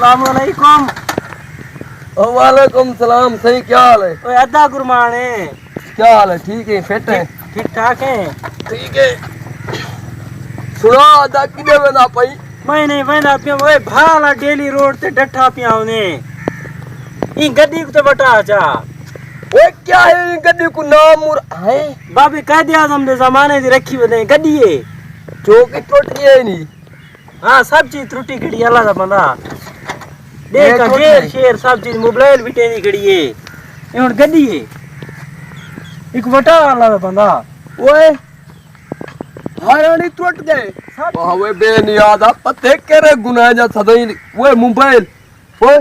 अस्सलाम वालेकुम। वालेकुम सलाम। सही क्या हाल है? ओए अद्दा गुरमान है। क्या हाल है? ठीक है, फिट है? ठीक ठाक है। ठीक है। सुनो अद्दा किदे वेंदा पई? मैं नहीं वेंदा पिया। ओए भाला डेली रोड ते डठा पिया ने। ई गड्डी को तो बटा जा। ओए क्या है गड्डी को नाम मुर है? बाबे कायदे आजम दे जमाने दी रखी वने गड्डी है। चौक टूट गई है नी। हां सब चीज त्रुटि खड़ी अल्लाह दा बंदा। देख शेर शेर सब चीज मोबाइल भी टेनी खड़ी है। ये हुन गड्डी है। एक बटा अल्लाह दा बंदा। ओए हारानी टूट गए। ओए बेनियाद आ पते केरे गुनाह जा सदई। ओए मोबाइल। ओए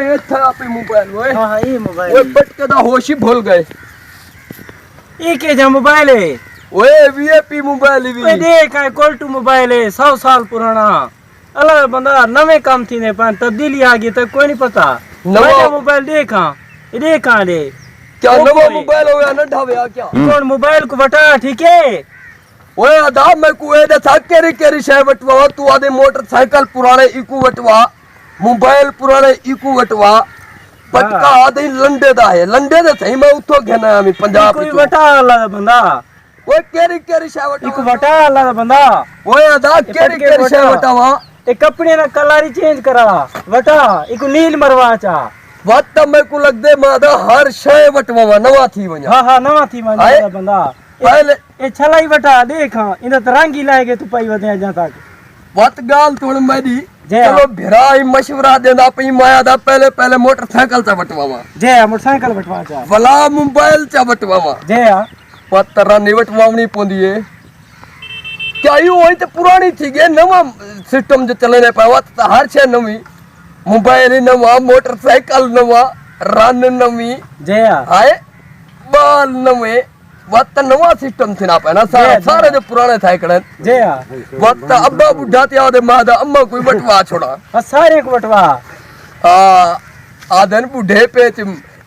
ये था पे मोबाइल। ओए हां ये मोबाइल। ओए बटके दा होश ही भूल गए। ये के जा मोबाइल है? ओए वीआईपी मोबाइल भी। ओए देख है कोल्टू मोबाइल है 100 साल पुराना। अल्लाह बंदा नवे काम थी ने पर तब्दीली आ गई तो कोई नहीं पता। नवा मोबाइल देखा ये देखा दे क्या नवा मोबाइल हो गया ना ढावे क्या? कौन मोबाइल को बटा ठीक है? ओए अदा मैं को ए दसा केरी केरी शय बटवा तू आदे मोटरसाइकिल पुराने इकू बटवा मोबाइल पुराने इकू बटवा पटका आदे लंडे दा है लंडे दे सही मैं उठो घेना मी पंजाब कोई बटा अल्लाह दा बंदा। ओए केरी केरी शय बटवा इकू बटा अल्लाह दा बंदा। ओए अदा केरी केरी शय बटवा ए कपड़े ना कलर चेंज करा बटा इकू नील मरवा चा बात तो मैं को लग दे मादा हर शय बटवा नवा थी व냐। हां नवा थी व냐 बंदा। पहले ए छलाई बटा देखा इंदा तरंगी लाएगे तू पई वदे जा तक बात गाल तोड़ मेरी चलो भिराई मशवरा देना पई माया दा पहले पहले मोटरसाइकिल चा बटवावा जे मोटरसाइकिल बटवा चा भला मोबाइल चा बटवावा जे पत्तरा नहीं बटवावनी पोंदी है क्या यू होई तो पुरानी थी गे नवा सिस्टम जो चले नहीं पावा तो हर शय नवी मोबाइल नवा मोटरसाइकिल नवा रन नवी जे हाय बाल नवे वत नवा सिस्टम थी ना पाना सारे सारे जो पुराने थे कड़े जे वत अब्बा बुढ़ा ते आदे मादा अम्मा कोई बटवा छोड़ा सारे को बटवा आदन बुढ़े पे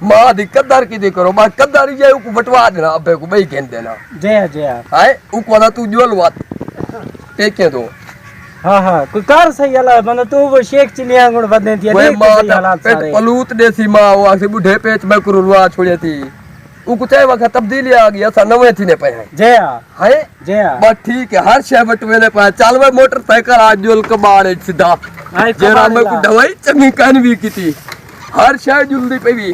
मां दी कदर की दे करो बा कदर ये को बटवा देना अब्बे को बई कहन देना जे हाय उ को तू जोल बात देखे तो हां कोई कार सही अल्लाह बंदा तू वो शेख चिलिया गुण बदने थी देख सही हालात पेट सारे पलूत देसी मां वो आसे बुढ़े पेच में कुरुलवा छोड़े थी उ कुछ वक्त तब्दीली आ गई असा नवे थी ने पे है जे हाय जे बस ठीक है हर शय बटवे ने पे चल वे मोटरसाइकिल आज जोल कबाड़ सीधा जेरा में को दवाई चंगी कान भी की थी हर शय जल्दी पे भी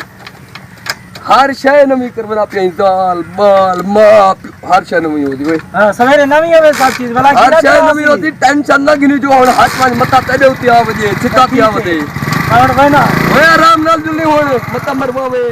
हर शय नवी कर बना पे दाल बाल माप हर शय नवी होती वे हां सवेरे नवी है सब चीज वाला हर शय नवी होती टेंशन ना गिनी जो हुन हाथ में मता तेदे उती आवजे चिता थी आवजे और बना ओए आराम नाल जल्दी होण मता मरवावे।